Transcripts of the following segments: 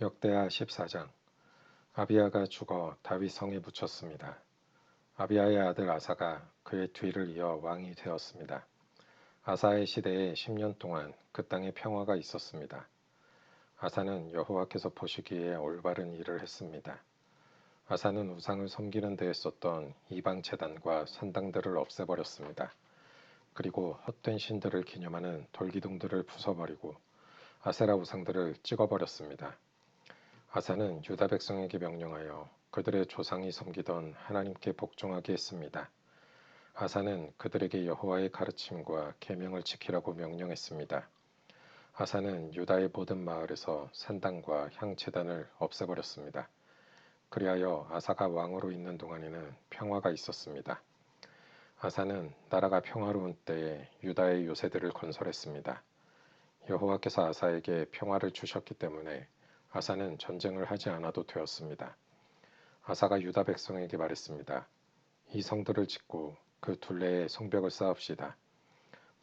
역대하 14장. 아비야가 죽어 다윗 성에 묻혔습니다. 아비야의 아들 아사가 그의 뒤를 이어 왕이 되었습니다. 아사의 시대에 10년 동안 그 땅에 평화가 있었습니다. 아사는 여호와께서 보시기에 올바른 일을 했습니다. 아사는 우상을 섬기는 데에 썼던 이방 제단과 산당들을 없애버렸습니다. 그리고 헛된 신들을 기념하는 돌기둥들을 부숴버리고 아세라 우상들을 찍어버렸습니다. 아사는 유다 백성에게 명령하여 그들의 조상이 섬기던 하나님께 복종하게 했습니다. 아사는 그들에게 여호와의 가르침과 계명을 지키라고 명령했습니다. 아사는 유다의 모든 마을에서 산당과 향제단을 없애버렸습니다. 그리하여 아사가 왕으로 있는 동안에는 평화가 있었습니다. 아사는 나라가 평화로운 때에 유다의 요새들을 건설했습니다. 여호와께서 아사에게 평화를 주셨기 때문에 아사는 전쟁을 하지 않아도 되었습니다. 아사가 유다 백성에게 말했습니다. 이 성들을 짓고 그 둘레에 성벽을 쌓읍시다.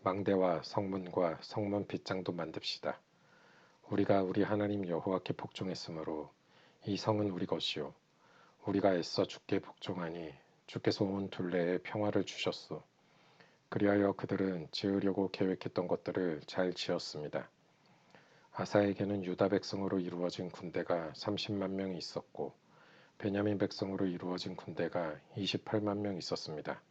망대와 성문과 성문 빗장도 만듭시다. 우리가 우리 하나님 여호와께 복종했으므로 이 성은 우리 것이요 우리가 애써 주께 복종하니 주께서 온 둘레에 평화를 주셨소. 그리하여 그들은 지으려고 계획했던 것들을 잘 지었습니다. 아사에게는 유다 백성으로 이루어진 군대가 30만 명이 있었고 베냐민 백성으로 이루어진 군대가 28만 명 있었습니다.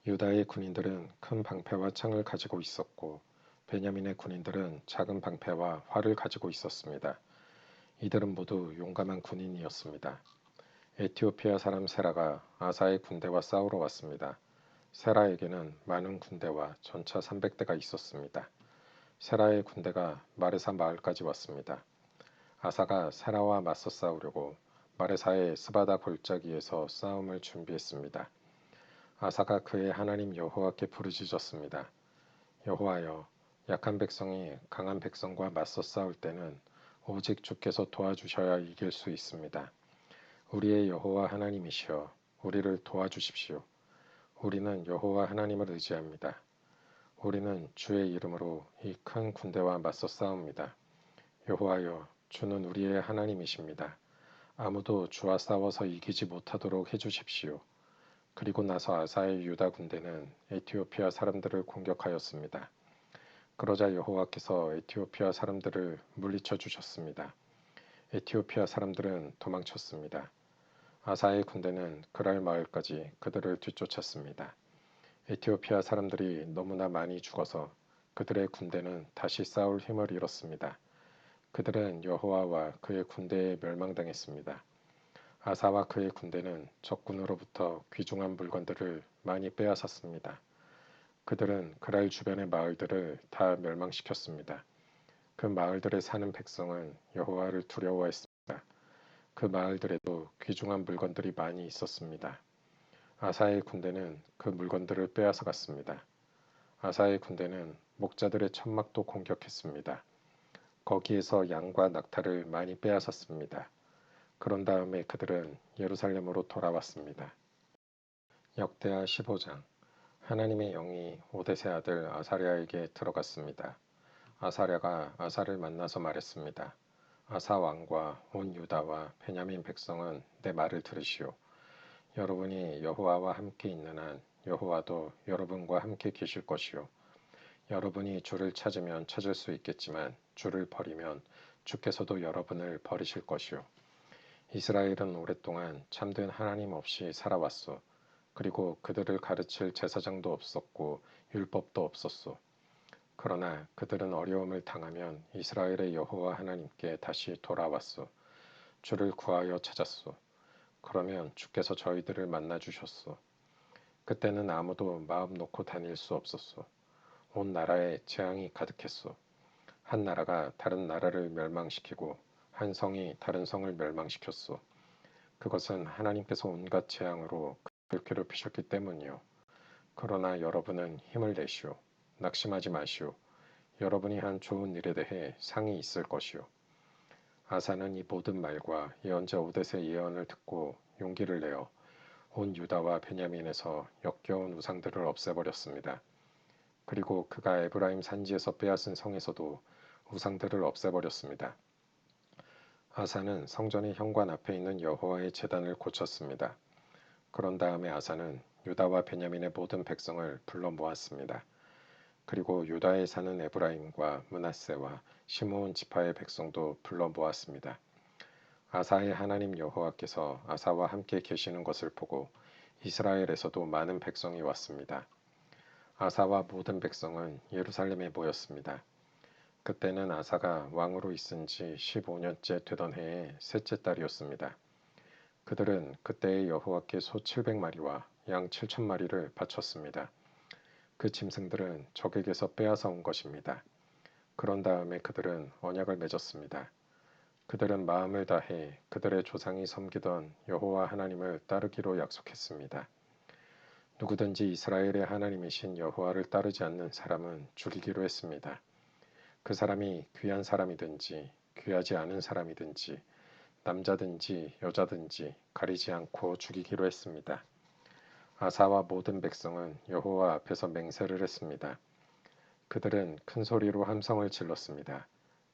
유다의 군인들은 큰 방패와 창을 가지고 있었고 베냐민의 군인들은 작은 방패와 활을 가지고 있었습니다. 이들은 모두 용감한 군인이었습니다. 에티오피아 사람 세라가 아사의 군대와 싸우러 왔습니다. 세라에게는 많은 군대와 전차 300대가 있었습니다. 세라의 군대가 마레사 마을까지 왔습니다. 아사가 세라와 맞서 싸우려고 마레사의 스바다 골짜기에서 싸움을 준비했습니다. 아사가 그의 하나님 여호와께 부르짖었습니다. 여호와여, 약한 백성이 강한 백성과 맞서 싸울 때는 오직 주께서 도와주셔야 이길 수 있습니다. 우리의 여호와 하나님이시여, 우리를 도와주십시오. 우리는 여호와 하나님을 의지합니다. 우리는 주의 이름으로 이 큰 군대와 맞서 싸웁니다. 여호와여, 주는 우리의 하나님이십니다. 아무도 주와 싸워서 이기지 못하도록 해주십시오. 그리고 나서 아사의 유다 군대는 에티오피아 사람들을 공격하였습니다. 그러자 여호와께서 에티오피아 사람들을 물리쳐 주셨습니다. 에티오피아 사람들은 도망쳤습니다. 아사의 군대는 그랄 마을까지 그들을 뒤쫓았습니다. 에티오피아 사람들이 너무나 많이 죽어서 그들의 군대는 다시 싸울 힘을 잃었습니다. 그들은 여호와와 그의 군대에 멸망당했습니다. 아사와 그의 군대는 적군으로부터 귀중한 물건들을 많이 빼앗았습니다. 그들은 그랄 주변의 마을들을 다 멸망시켰습니다. 그 마을들에 사는 백성은 여호와를 두려워했습니다. 그 마을들에도 귀중한 물건들이 많이 있었습니다. 아사의 군대는 그 물건들을 빼앗아 갔습니다. 아사의 군대는 목자들의 천막도 공격했습니다. 거기에서 양과 낙타를 많이 빼앗았습니다. 그런 다음에 그들은 예루살렘으로 돌아왔습니다. 역대하 15장. 하나님의 영이 오뎃의 아들 아사랴에게 들어갔습니다. 아사랴가 아사를 만나서 말했습니다. 아사 왕과 온 유다와 베냐민 백성은 내 말을 들으시오. 여러분이 여호와와 함께 있는 한 여호와도 여러분과 함께 계실 것이요. 여러분이 주를 찾으면 찾을 수 있겠지만 주를 버리면 주께서도 여러분을 버리실 것이요. 이스라엘은 오랫동안 참된 하나님 없이 살아왔소. 그리고 그들을 가르칠 제사장도 없었고 율법도 없었소. 그러나 그들은 어려움을 당하면 이스라엘의 여호와 하나님께 다시 돌아왔소. 주를 구하여 찾았소. 그러면 주께서 저희들을 만나 주셨소. 그때는 아무도 마음 놓고 다닐 수 없었소. 온 나라에 재앙이 가득했소. 한 나라가 다른 나라를 멸망시키고 한 성이 다른 성을 멸망시켰소. 그것은 하나님께서 온갖 재앙으로 그를 괴롭히셨기 때문이요. 그러나 여러분은 힘을 내시오. 낙심하지 마시오. 여러분이 한 좋은 일에 대해 상이 있을 것이오. 아사는 이 모든 말과 예언자 오뎃의 예언을 듣고 용기를 내어 온 유다와 베냐민에서 역겨운 우상들을 없애버렸습니다. 그리고 그가 에브라임 산지에서 빼앗은 성에서도 우상들을 없애버렸습니다. 아사는 성전의 현관 앞에 있는 여호와의 제단을 고쳤습니다. 그런 다음에 아사는 유다와 베냐민의 모든 백성을 불러 모았습니다. 그리고 유다에 사는 에브라임과 므낫세와 시므온 지파의 백성도 불러 모았습니다. 아사의 하나님 여호와께서 아사와 함께 계시는 것을 보고 이스라엘에서도 많은 백성이 왔습니다. 아사와 모든 백성은 예루살렘에 모였습니다. 그때는 아사가 왕으로 있은 지 15년째 되던 해의 셋째 달이었습니다. 그들은 그때의 여호와께 소 700마리와 양 7,000마리를 바쳤습니다. 그 짐승들은 적에게서 빼앗아 온 것입니다. 그런 다음에 그들은 언약을 맺었습니다. 그들은 마음을 다해 그들의 조상이 섬기던 여호와 하나님을 따르기로 약속했습니다. 누구든지 이스라엘의 하나님이신 여호와를 따르지 않는 사람은 죽이기로 했습니다. 그 사람이 귀한 사람이든지 귀하지 않은 사람이든지 남자든지 여자든지 가리지 않고 죽이기로 했습니다. 아사와 모든 백성은 여호와 앞에서 맹세를 했습니다. 그들은 큰 소리로 함성을 질렀습니다.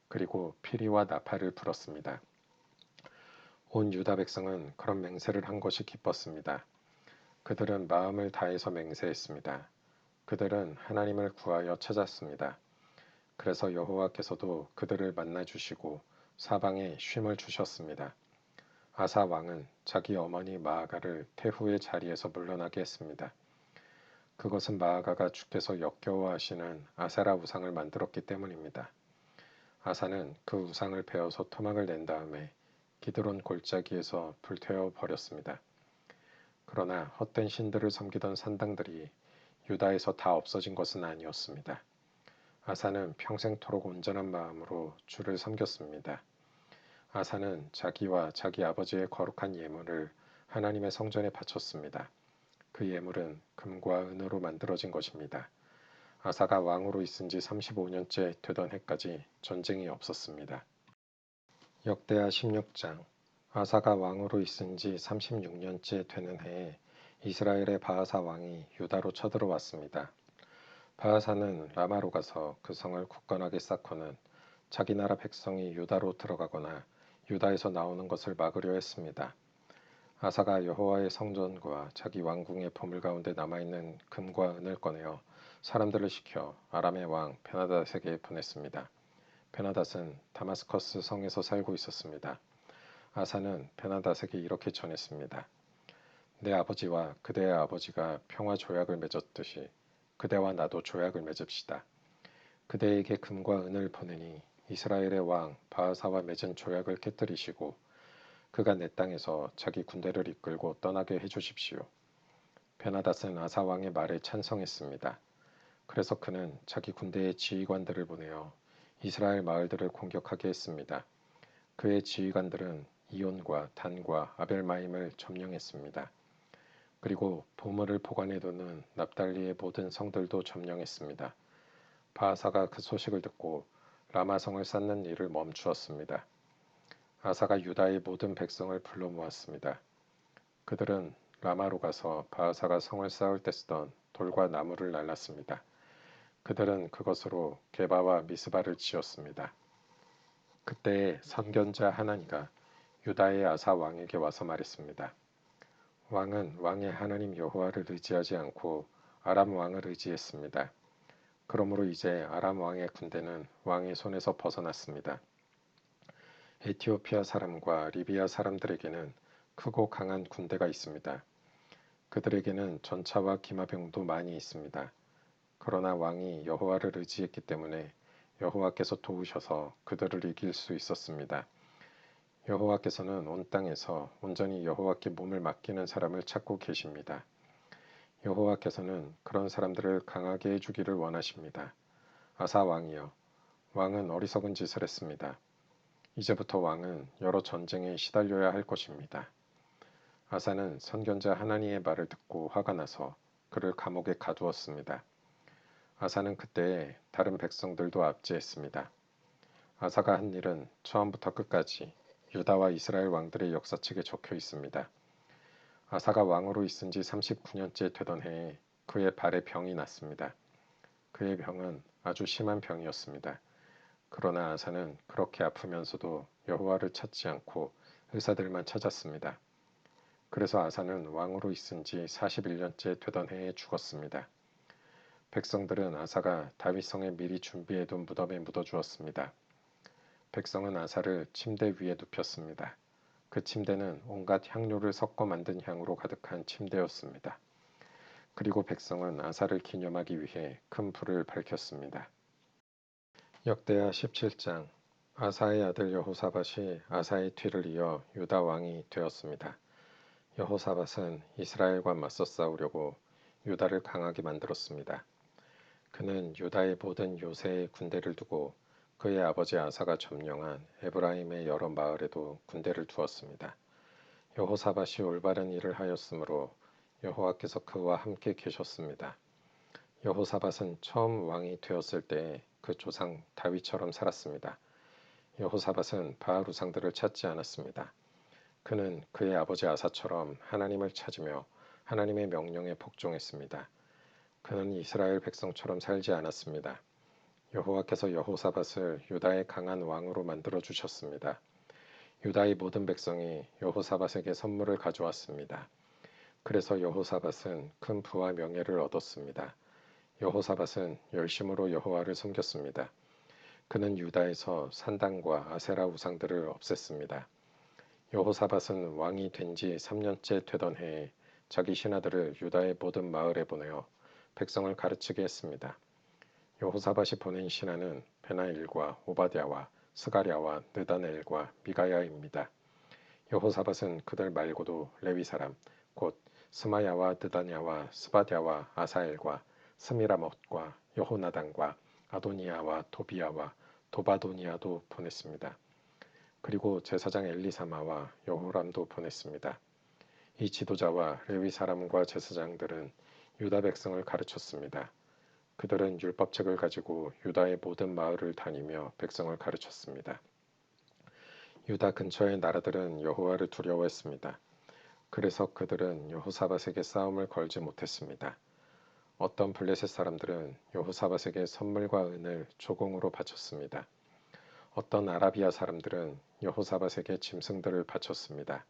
그리고 피리와 나팔을 불었습니다. 온 유다 백성은 그런 맹세를 한 것이 기뻤습니다. 그들은 마음을 다해서 맹세했습니다. 그들은 하나님을 구하여 찾았습니다. 그래서 여호와께서도 그들을 만나 주시고 사방에 쉼을 주셨습니다. 아사 왕은 자기 어머니 마아가를 태후의 자리에서 물러나게 했습니다. 그것은 마아가가 주께서 역겨워하시는 아세라 우상을 만들었기 때문입니다. 아사는 그 우상을 베어서 토막을 낸 다음에 기드론 골짜기에서 불태워 버렸습니다. 그러나 헛된 신들을 섬기던 산당들이 유다에서 다 없어진 것은 아니었습니다. 아사는 평생토록 온전한 마음으로 주를 섬겼습니다. 아사는 자기와 자기 아버지의 거룩한 예물을 하나님의 성전에 바쳤습니다. 그 예물은 금과 은으로 만들어진 것입니다. 아사가 왕으로 있은 지 35년째 되던 해까지 전쟁이 없었습니다. 역대하 16장. 아사가 왕으로 있은 지 36년째 되는 해에 이스라엘의 바하사 왕이 유다로 쳐들어왔습니다. 바하사는 라마로 가서 그 성을 굳건하게 쌓고는 자기 나라 백성이 유다로 들어가거나 유다에서 나오는 것을 막으려 했습니다. 아사가 여호와의 성전과 자기 왕궁의 보물 가운데 남아있는 금과 은을 꺼내어 사람들을 시켜 아람의 왕 베나닷에게 보냈습니다. 베나닷은 다마스커스 성에서 살고 있었습니다. 아사는 베나닷에게 이렇게 전했습니다. 내 아버지와 그대의 아버지가 평화 조약을 맺었듯이 그대와 나도 조약을 맺읍시다. 그대에게 금과 은을 보내니 이스라엘의 왕 바하사와 맺은 조약을 깨뜨리시고 그가 내 땅에서 자기 군대를 이끌고 떠나게 해주십시오. 베나닷은 아사 왕의 말에 찬성했습니다. 그래서 그는 자기 군대의 지휘관들을 보내어 이스라엘 마을들을 공격하게 했습니다. 그의 지휘관들은 이온과 단과 아벨마임을 점령했습니다. 그리고 보물을 보관해두는 납달리의 모든 성들도 점령했습니다. 바하사가 그 소식을 듣고 라마성을 쌓는 일을 멈추었습니다. 아사가 유다의 모든 백성을 불러 모았습니다. 그들은 라마로 가서 바하사가 성을 쌓을 때 쓰던 돌과 나무를 날랐습니다. 그들은 그것으로 게바와 미스바를 지었습니다. 그때에 선견자 하나니가 유다의 아사 왕에게 와서 말했습니다. 왕은 왕의 하나님 여호와를 의지하지 않고 아람 왕을 의지했습니다. 그러므로 이제 아람 왕의 군대는 왕의 손에서 벗어났습니다. 에티오피아 사람과 리비아 사람들에게는 크고 강한 군대가 있습니다. 그들에게는 전차와 기마병도 많이 있습니다. 그러나 왕이 여호와를 의지했기 때문에 여호와께서 도우셔서 그들을 이길 수 있었습니다. 여호와께서는 온 땅에서 온전히 여호와께 몸을 맡기는 사람을 찾고 계십니다. 여호와께서는 그런 사람들을 강하게 해주기를 원하십니다. 아사 왕이여, 왕은 어리석은 짓을 했습니다. 이제부터 왕은 여러 전쟁에 시달려야 할 것입니다. 아사는 선견자 하나니의 말을 듣고 화가 나서 그를 감옥에 가두었습니다. 아사는 그때에 다른 백성들도 압제했습니다. 아사가 한 일은 처음부터 끝까지 유다와 이스라엘 왕들의 역사책에 적혀 있습니다. 아사가 왕으로 있은 지 39년째 되던 해에 그의 발에 병이 났습니다. 그의 병은 아주 심한 병이었습니다. 그러나 아사는 그렇게 아프면서도 여호와를 찾지 않고 의사들만 찾았습니다. 그래서 아사는 왕으로 있은 지 41년째 되던 해에 죽었습니다. 백성들은 아사가 다윗성에 미리 준비해둔 무덤에 묻어주었습니다. 백성은 아사를 침대 위에 눕혔습니다. 그 침대는 온갖 향료를 섞어 만든 향으로 가득한 침대였습니다. 그리고 백성은 아사를 기념하기 위해 큰 불을 밝혔습니다. 역대하 17장 아사의 아들 여호사밧이 아사의 뒤를 이어 유다 왕이 되었습니다. 여호사밧은 이스라엘과 맞서 싸우려고 유다를 강하게 만들었습니다. 그는 유다의 모든 요새에 군대를 두고 그의 아버지 아사가 점령한 에브라임의 여러 마을에도 군대를 두었습니다. 여호사밧이 올바른 일을 하였으므로 여호와께서 그와 함께 계셨습니다. 여호사밧은 처음 왕이 되었을 때에 그 조상 다윗처럼 살았습니다. 여호사밧은 바알 우상들을 찾지 않았습니다. 그는 그의 아버지 아사처럼 하나님을 찾으며 하나님의 명령에 복종했습니다. 그는 이스라엘 백성처럼 살지 않았습니다. 여호와께서 여호사밧을 유다의 강한 왕으로 만들어 주셨습니다. 유다의 모든 백성이 여호사밧에게 선물을 가져왔습니다. 그래서 여호사밧은 큰 부와 명예를 얻었습니다. 여호사밧은 열심으로 여호와를 섬겼습니다. 그는 유다에서 산당과 아세라 우상들을 없앴습니다. 여호사밧은 왕이 된 지 3년째 되던 해에 자기 신하들을 유다의 모든 마을에 보내어 백성을 가르치게 했습니다. 여호사밧이 보낸 신하는 베나일과 오바댜와 스가랴와 느다넬과 미가야입니다. 여호사밧은 그들 말고도 레위 사람 곧 스마야와 느다냐와 스바댜와 아사엘과 스미라못과 여호나단과 아도니아와 도비야와 도바도니아도 보냈습니다. 그리고 제사장 엘리사마와 여호람도 보냈습니다. 이 지도자와 레위 사람과 제사장들은 유다 백성을 가르쳤습니다. 그들은 율법책을 가지고 유다의 모든 마을을 다니며 백성을 가르쳤습니다. 유다 근처의 나라들은 여호와를 두려워했습니다. 그래서 그들은 여호사밧에게 싸움을 걸지 못했습니다. 어떤 블레셋 사람들은 여호사밧에게 선물과 은을 조공으로 바쳤습니다. 어떤 아라비아 사람들은 여호사밧에게 짐승들을 바쳤습니다.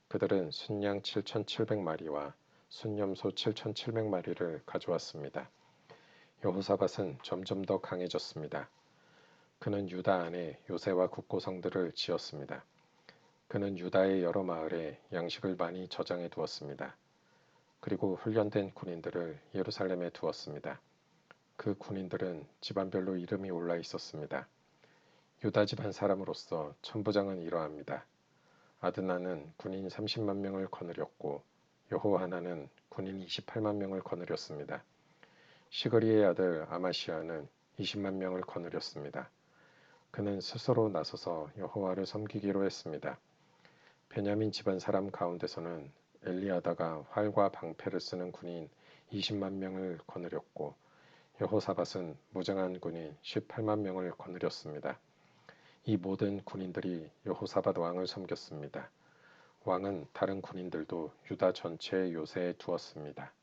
그들은 순양 7,700마리와 순염소 7,700마리를 가져왔습니다. 여호사밧은 점점 더 강해졌습니다. 그는 유다 안에 요새와 국고성들을 지었습니다. 그는 유다의 여러 마을에 양식을 많이 저장해 두었습니다. 그리고 훈련된 군인들을 예루살렘에 두었습니다. 그 군인들은 집안별로 이름이 올라 있었습니다. 유다 집안 사람으로서 천부장은 이러합니다. 아드나는 군인 30만 명을 거느렸고 여호하나는 군인 28만 명을 거느렸습니다. 시그리의 아들 아마시아는 20만 명을 거느렸습니다. 그는 스스로 나서서 여호와를 섬기기로 했습니다. 베냐민 집안 사람 가운데서는 엘리아다가 활과 방패를 쓰는 군인 20만 명을 거느렸고 여호사밧은 무장한 군인 18만 명을 거느렸습니다. 이 모든 군인들이 여호사밧 왕을 섬겼습니다. 왕은 다른 군인들도 유다 전체의 요새에 두었습니다.